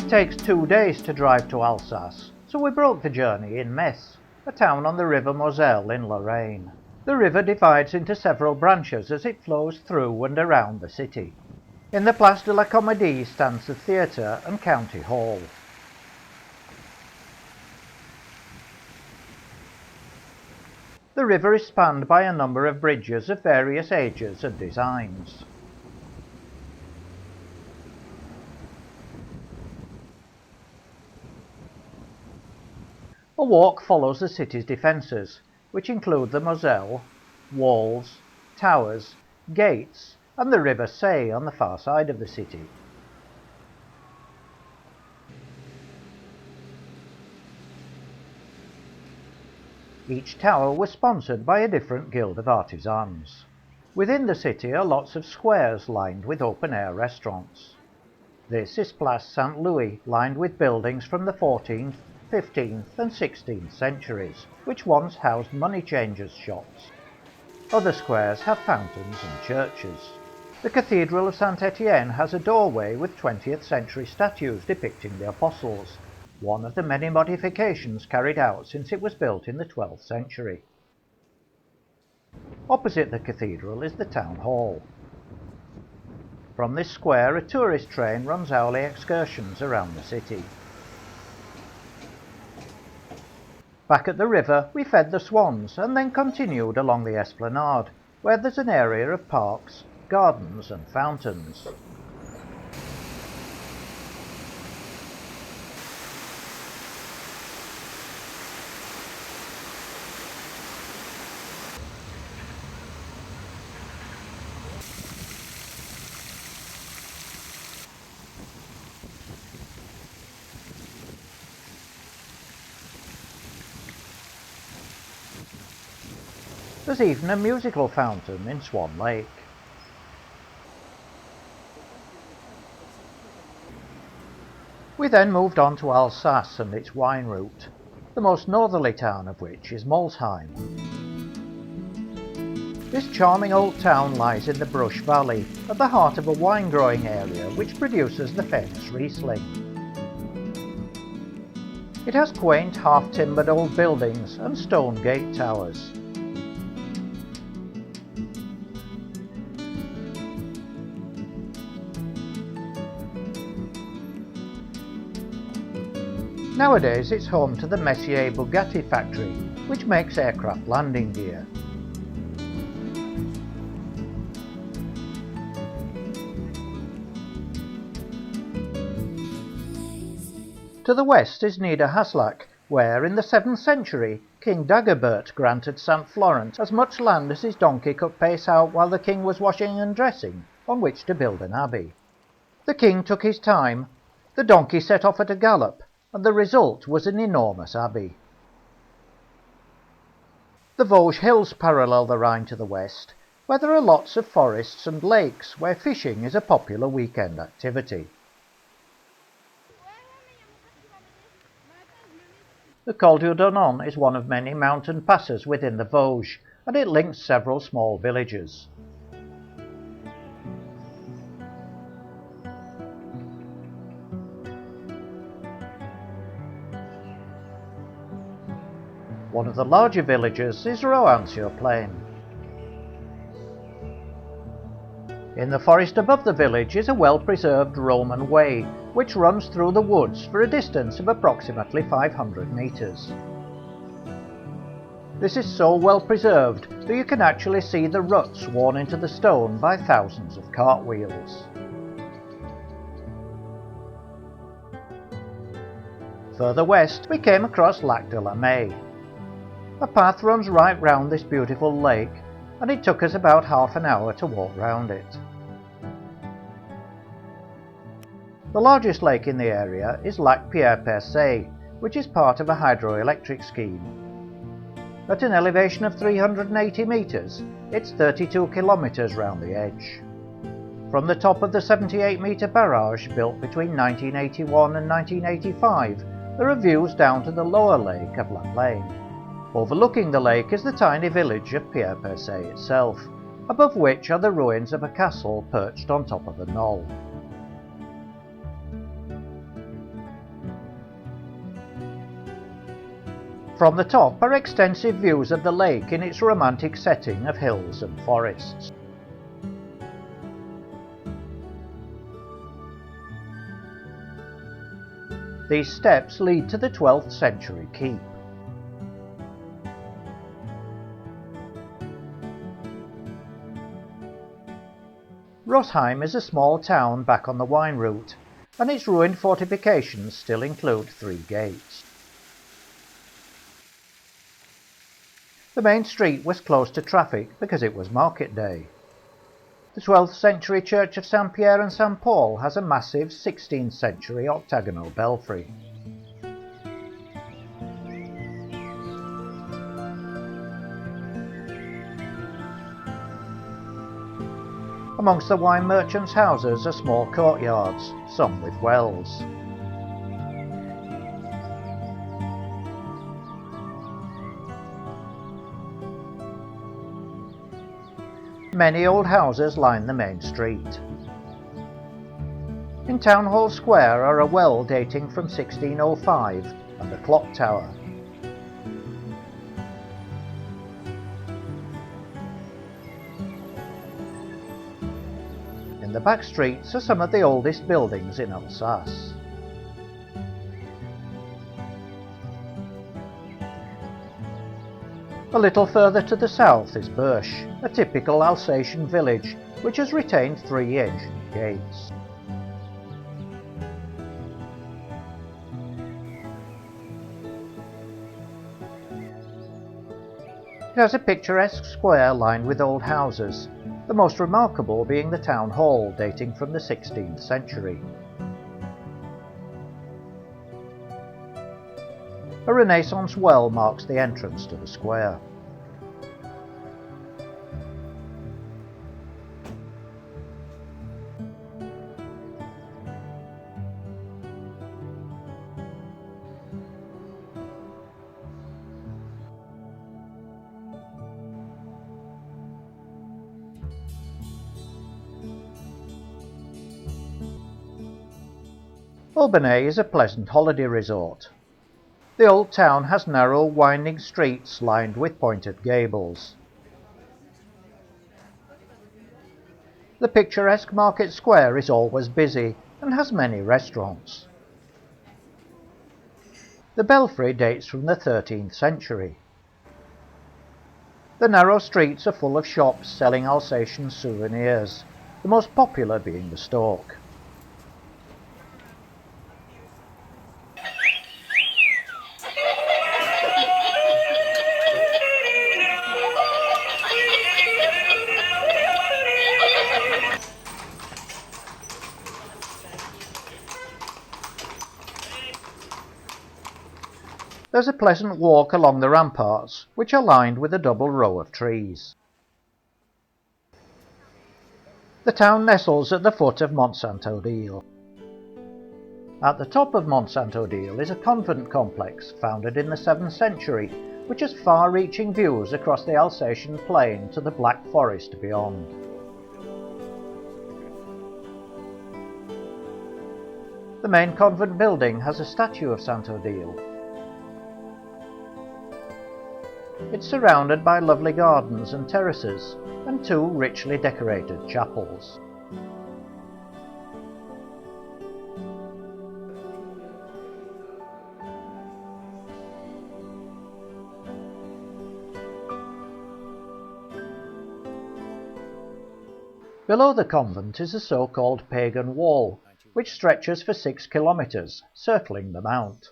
It takes 2 days to drive to Alsace, so we broke the journey in Metz, a town on the river Moselle in Lorraine. The river divides into several branches as it flows through and around the city. In the Place de la Comédie stands the theatre and county hall. The river is spanned by a number of bridges of various ages and designs. A walk follows the city's defences, which include the Moselle, walls, towers, gates, and the River Seine on the far side of the city. Each tower was sponsored by a different guild of artisans. Within the city are lots of squares lined with open-air restaurants. This is Place Saint-Louis, lined with buildings from the 14th, 15th and 16th centuries, which once housed money changers' shops. Other squares have fountains and churches. The Cathedral of Saint-Étienne has a doorway with 20th century statues depicting the Apostles, one of the many modifications carried out since it was built in the 12th century. Opposite the cathedral is the town hall. From this square a tourist train runs hourly excursions around the city. Back at the river we fed the swans and then continued along the esplanade, where there's an area of parks, gardens and fountains. There's even a musical fountain in Swan Lake. We then moved on to Alsace and its wine route, the most northerly town of which is Molsheim. This charming old town lies in the Bruche Valley, at the heart of a wine-growing area which produces the famous Riesling. It has quaint, half-timbered old buildings and stone gate towers. Nowadays it's home to the Messier Bugatti factory, which makes aircraft landing gear. To the west is Niederhaslach, where in the 7th century King Dagobert granted St. Florent as much land as his donkey could pace out while the king was washing and dressing, on which to build an abbey. The king took his time, the donkey set off at a gallop, and the result was an enormous abbey. The Vosges Hills parallel the Rhine to the west, where there are lots of forests and lakes where fishing is a popular weekend activity. The Col du Donon is one of many mountain passes within the Vosges, and it links several small villages. One of the larger villages is Roanne-sur-Plaine. In the forest above the village is a well-preserved Roman way, which runs through the woods for a distance of approximately 500 meters. This is so well preserved that you can actually see the ruts worn into the stone by thousands of cartwheels. Further west we came across Lac de la May. A path runs right round this beautiful lake, and it took us about half an hour to walk round it. The largest lake in the area is Lac Pierre-Percé, which is part of a hydroelectric scheme. At an elevation of 380 metres, it's 32 kilometres round the edge. From the top of the 78-metre barrage built between 1981 and 1985, there are views down to the lower lake of La Plaine. Overlooking the lake is the tiny village of Pierre-Percé itself, above which are the ruins of a castle perched on top of a knoll. From the top are extensive views of the lake in its romantic setting of hills and forests. These steps lead to the 12th century keep. Rosheim is a small town back on the wine route, and its ruined fortifications still include 3 gates. The main street was closed to traffic because it was market day. The 12th century church of St. Pierre and St. Paul has a massive 16th century octagonal belfry. Amongst the wine merchants' houses are small courtyards, some with wells. Many old houses line the main street. In Town Hall Square are a well dating from 1605 and a clock tower. In the back streets are some of the oldest buildings in Alsace. A little further to the south is Birch, a typical Alsatian village which has retained 3 ancient gates. It has a picturesque square lined with old houses, the most remarkable being the town hall dating from the 16th century. A Renaissance well marks the entrance to the square. Albany is a pleasant holiday resort. The old town has narrow, winding streets lined with pointed gables. The picturesque market square is always busy and has many restaurants. The belfry dates from the 13th century. The narrow streets are full of shops selling Alsatian souvenirs, the most popular being the stork. There's a pleasant walk along the ramparts, which are lined with a double row of trees. The town nestles at the foot of Mont Saint-Odile. At the top of Mont Saint-Odile is a convent complex founded in the 7th century, which has far-reaching views across the Alsatian plain to the Black Forest beyond. The main convent building has a statue of Saint-Odile. It's surrounded by lovely gardens and terraces, and 2 richly decorated chapels. Below the convent is a so-called pagan wall, which stretches for 6 kilometres, circling the mount.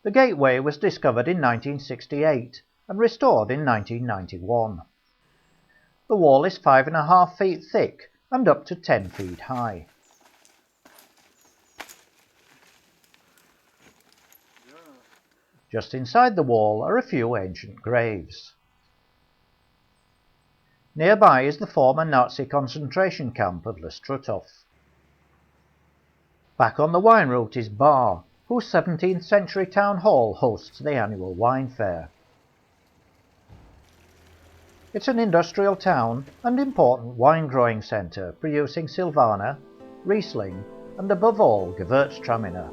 The gateway was discovered in 1968 and restored in 1991. The wall is 5.5 feet thick and up to 10 feet high. Just inside the wall are a few ancient graves. Nearby is the former Nazi concentration camp of Le Struthof. Back on the wine route is Bar, whose 17th century town hall hosts the annual wine fair. It's an industrial town and important wine-growing centre, producing Silvaner, Riesling and above all Gewürztraminer.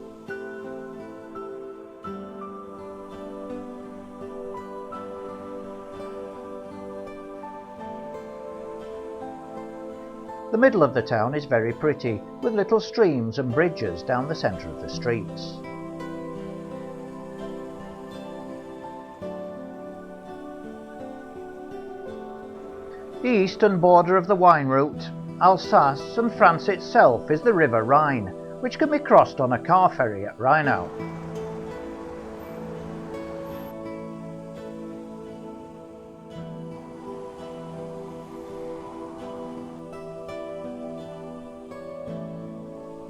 The middle of the town is very pretty, with little streams and bridges down the centre of the streets. The eastern border of the wine route, Alsace and France itself, is the River Rhine, which can be crossed on a car ferry at Rheinau.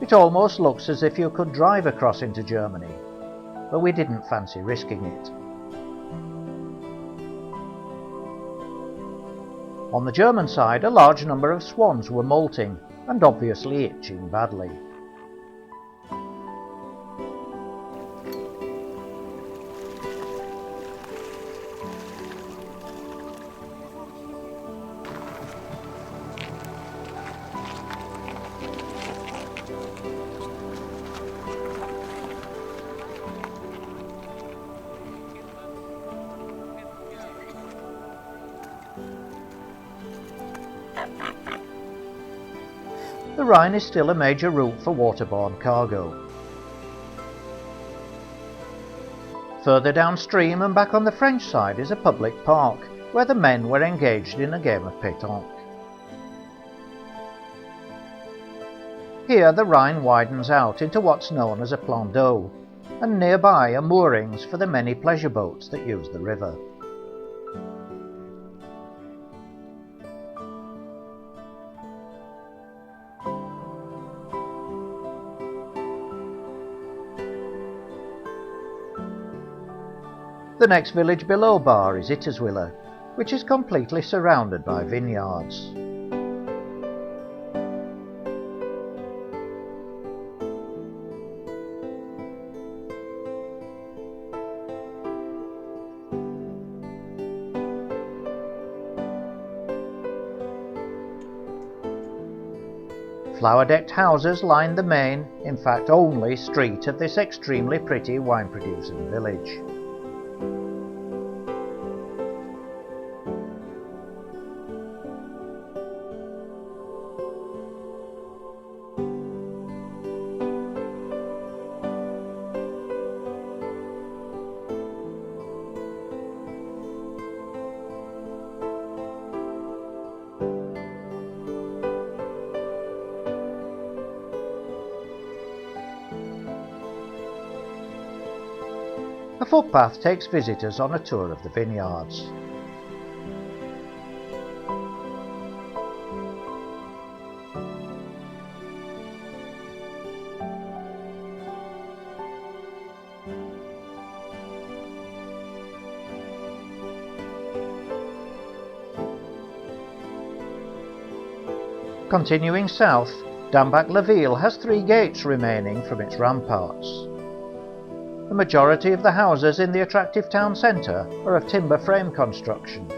It almost looks as if you could drive across into Germany, but we didn't fancy risking it. On the German side, a large number of swans were molting and obviously itching badly. The Rhine is still a major route for waterborne cargo. Further downstream and back on the French side is a public park, where the men were engaged in a game of pétanque. Here the Rhine widens out into what's known as a plan d'eau, and nearby are moorings for the many pleasure boats that use the river. The next village below Bar is Itterswiller, which is completely surrounded by vineyards. Flower-decked houses line the main, in fact only, street of this extremely pretty wine-producing village. A footpath takes visitors on a tour of the vineyards. Continuing south, Dambach-la-Ville has 3 gates remaining from its ramparts. The majority of the houses in the attractive town centre are of timber frame construction.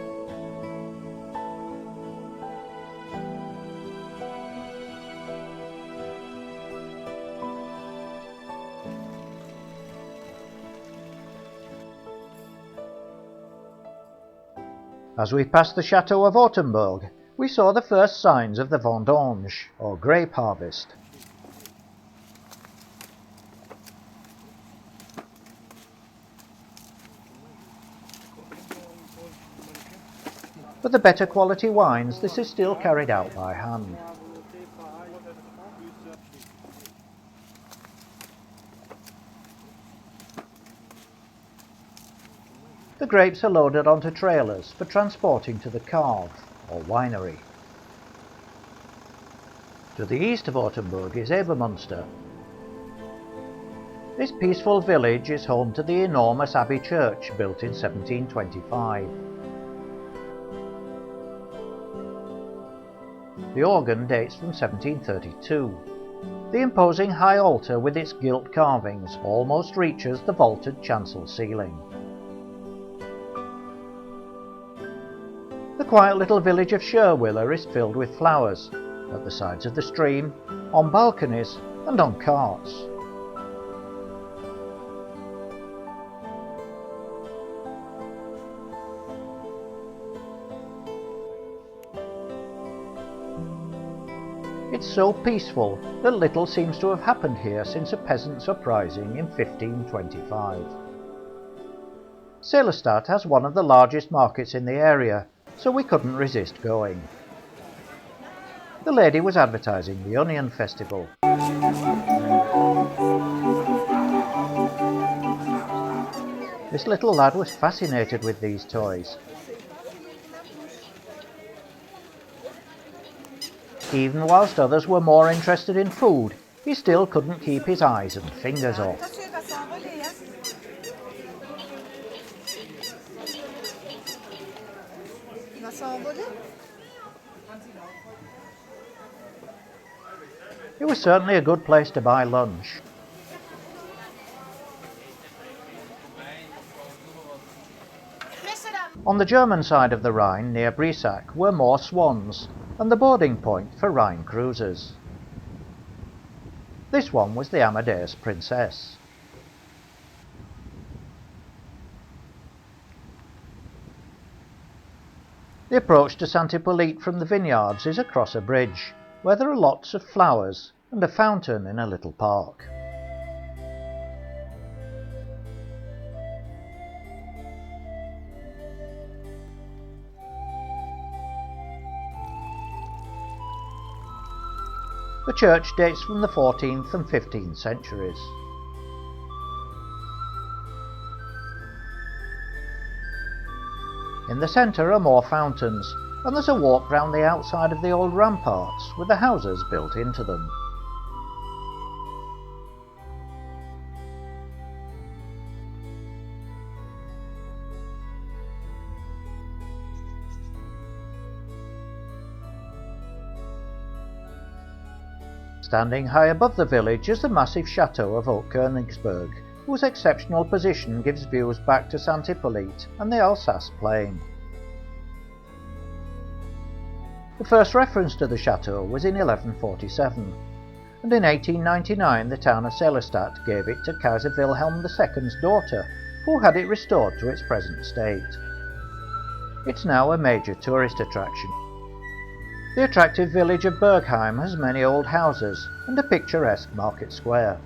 As we passed the chateau of Ortenburg, we saw the first signs of the vendange, or grape harvest. For the better quality wines, this is still carried out by hand. The grapes are loaded onto trailers for transporting to the cave, or winery. To the east of Ortenburg is Ebermunster. This peaceful village is home to the enormous abbey church built in 1725. The organ dates from 1732. The imposing high altar with its gilt carvings almost reaches the vaulted chancel ceiling. The quiet little village of Scherwiller is filled with flowers, at the sides of the stream, on balconies and on carts. It's so peaceful that little seems to have happened here since a peasants' uprising in 1525. Sélestadt has one of the largest markets in the area, so we couldn't resist going. The lady was advertising the Onion Festival. This little lad was fascinated with these toys. Even whilst others were more interested in food, he still couldn't keep his eyes and fingers off. It was certainly a good place to buy lunch. On the German side of the Rhine, near Brisach, were more swans, and the boarding point for Rhine cruisers. This one was the Amadeus Princess. The approach to Saint Hippolyte from the vineyards is across a bridge, where there are lots of flowers and a fountain in a little park. The church dates from the 14th and 15th centuries. In the centre are more fountains, and there's a walk round the outside of the old ramparts with the houses built into them. Standing high above the village is the massive chateau of Haut-Königsberg, whose exceptional position gives views back to Saint Hippolyte and the Alsace plain. The first reference to the chateau was in 1147, and in 1899 the town of Sélestadt gave it to Kaiser Wilhelm II's daughter, who had it restored to its present state. It's now a major tourist attraction. The attractive village of Bergheim has many old houses and a picturesque market square.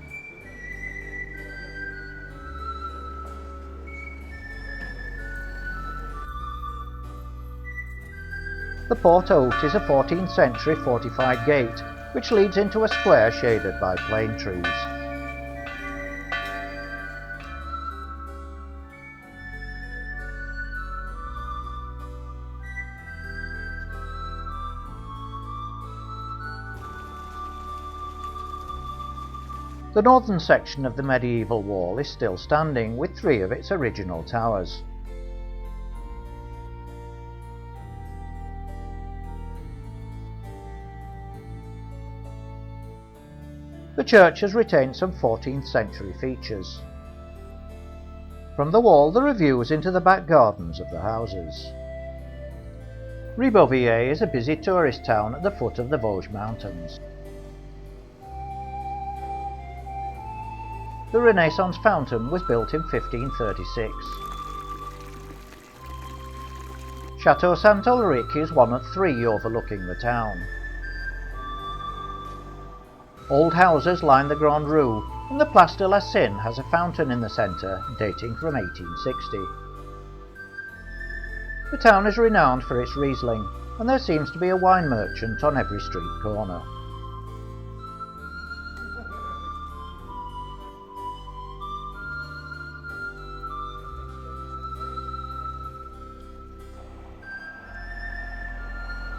The Port Haute is a 14th century fortified gate which leads into a square shaded by plane trees. The northern section of the medieval wall is still standing with three of its original towers. The church has retained some 14th century features. From the wall there are views into the back gardens of the houses. Ribeauvillé is a busy tourist town at the foot of the Vosges Mountains. The Renaissance fountain was built in 1536. Chateau Saint-Ulrich is one of three overlooking the town. Old houses line the Grande Rue, and the Place de la Seine has a fountain in the centre dating from 1860. The town is renowned for its Riesling, and there seems to be a wine merchant on every street corner.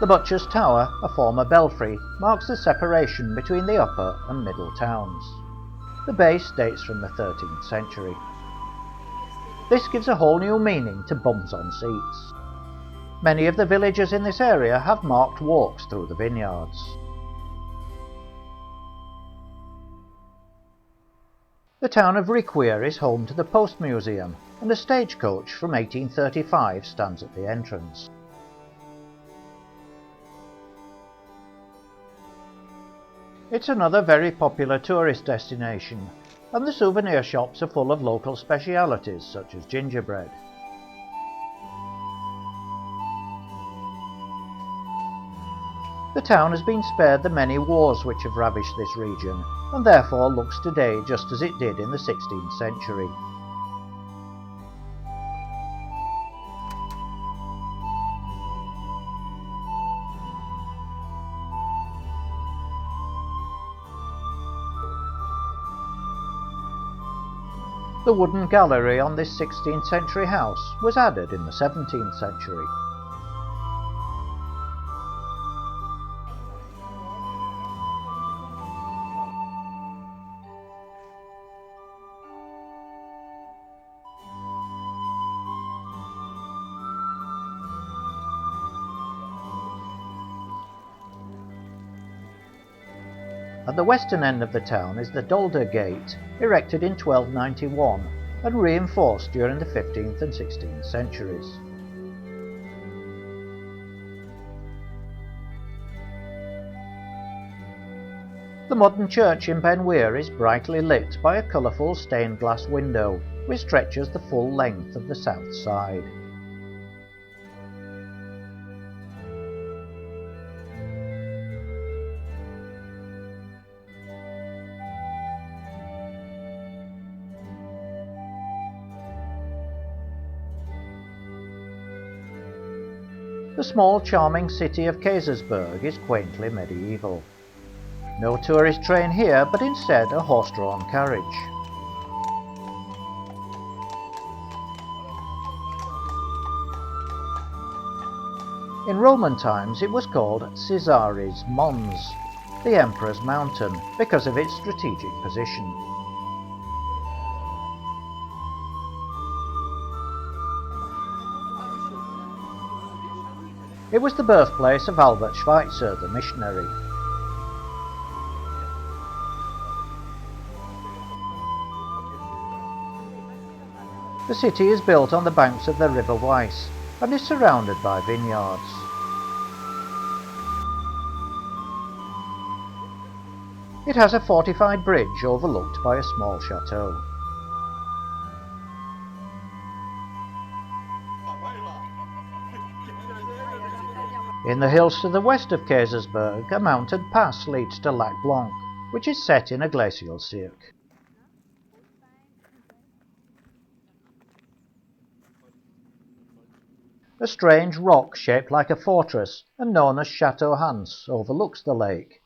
The Butcher's Tower, a former belfry, marks the separation between the upper and middle towns. The base dates from the 13th century. This gives a whole new meaning to bums on seats. Many of the villagers in this area have marked walks through the vineyards. The town of Riquier is home to the Post Museum, and a stagecoach from 1835 stands at the entrance. It's another very popular tourist destination, and the souvenir shops are full of local specialities such as gingerbread. The town has been spared the many wars which have ravished this region, and therefore looks today just as it did in the 16th century. The wooden gallery on this 16th century house was added in the 17th century. At the western end of the town is the Dolder Gate, erected in 1291 and reinforced during the 15th and 16th centuries. The modern church in Ben Weir is brightly lit by a colourful stained glass window which stretches the full length of the south side. The small charming city of Kaysersberg is quaintly medieval. No tourist train here, but instead a horse-drawn carriage. In Roman times it was called Caesaris Mons, the Emperor's Mountain, because of its strategic position. It was the birthplace of Albert Schweitzer, the missionary. The city is built on the banks of the River Weiss and is surrounded by vineyards. It has a fortified bridge overlooked by a small chateau. In the hills to the west of Kaysersberg, a mounted pass leads to Lac Blanc, which is set in a glacial cirque. A strange rock shaped like a fortress and known as Chateau Hans overlooks the lake.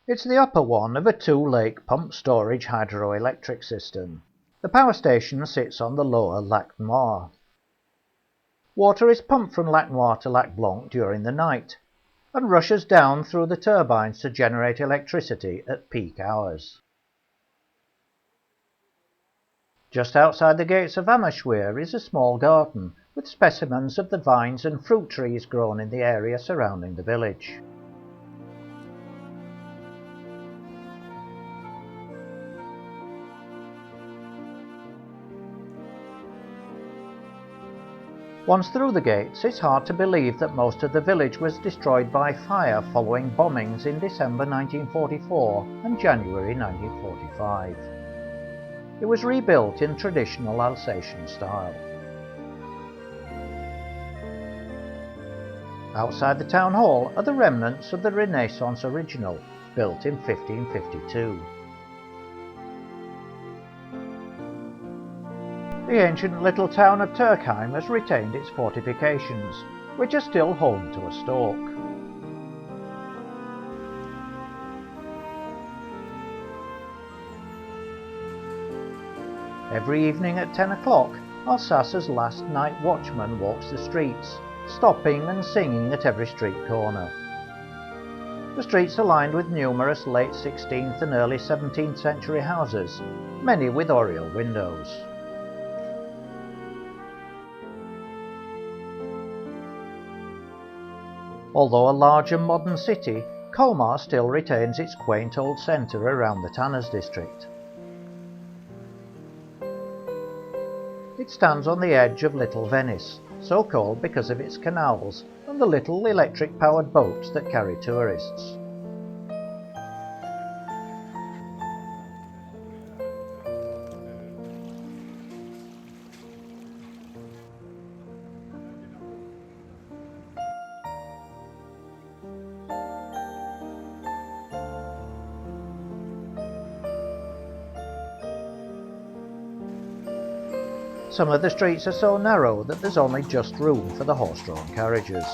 It's the upper one of a two-lake pump storage hydroelectric system. The power station sits on the lower Lac Noir. Water is pumped from Lac Noir to Lac Blanc during the night and rushes down through the turbines to generate electricity at peak hours. Just outside the gates of Amershweer is a small garden with specimens of the vines and fruit trees grown in the area surrounding the village. Once through the gates, it's hard to believe that most of the village was destroyed by fire following bombings in December 1944 and January 1945. It was rebuilt in traditional Alsatian style. Outside the town hall are the remnants of the Renaissance original, built in 1552. The ancient little town of Turkheim has retained its fortifications, which are still home to a stork. Every evening at 10 o'clock, Alsace's last night watchman walks the streets, stopping and singing at every street corner. The streets are lined with numerous late 16th and early 17th century houses, many with oriel windows. Although a large and modern city, Colmar still retains its quaint old centre around the Tanners district. It stands on the edge of Little Venice, so called because of its canals and the little electric-powered boats that carry tourists. Some of the streets are so narrow that there's only just room for the horse-drawn carriages.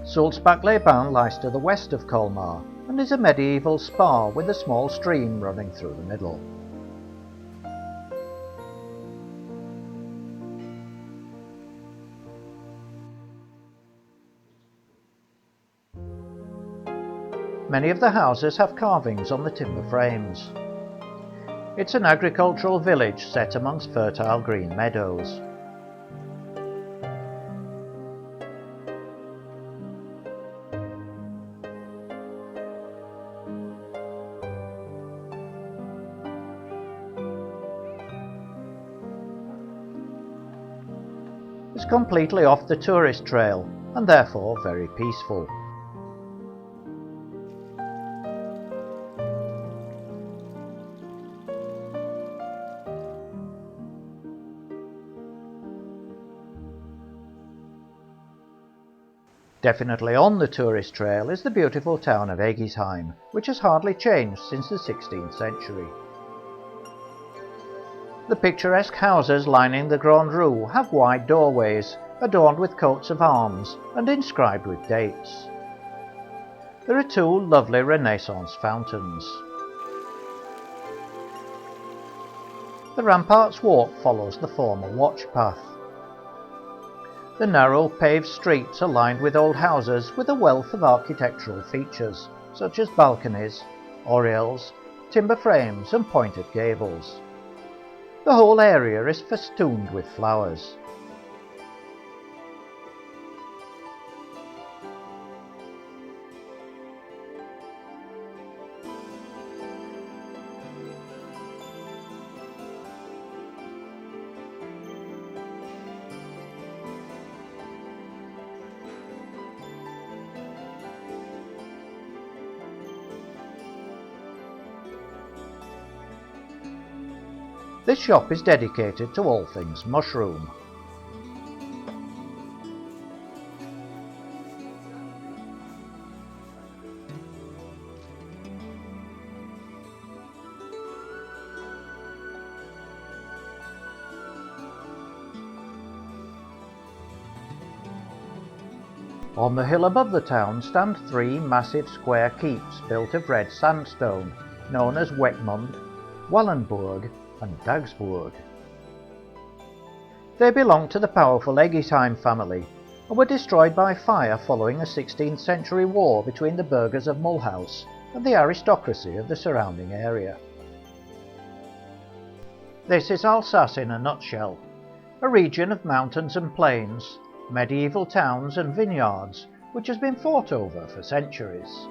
Sulzbach-les-Bains lies to the west of Colmar and is a medieval spa with a small stream running through the middle. Many of the houses have carvings on the timber frames. It's an agricultural village set amongst fertile green meadows. It's completely off the tourist trail and therefore very peaceful. Definitely on the tourist trail is the beautiful town of Egisheim, which has hardly changed since the 16th century. The picturesque houses lining the Grande Rue have wide doorways, adorned with coats of arms and inscribed with dates. There are two lovely Renaissance fountains. The Ramparts Walk follows the former watch path. The narrow paved streets are lined with old houses with a wealth of architectural features, such as balconies, oriels, timber frames and pointed gables. The whole area is festooned with flowers. This shop is dedicated to all things mushroom. On the hill above the town stand three massive square keeps built of red sandstone, known as Weckmund, Wallenburg and Dagsburg. They belong to the powerful Egisheim family and were destroyed by fire following a 16th century war between the burghers of Mulhouse and the aristocracy of the surrounding area. This is Alsace in a nutshell, a region of mountains and plains, medieval towns and vineyards which has been fought over for centuries.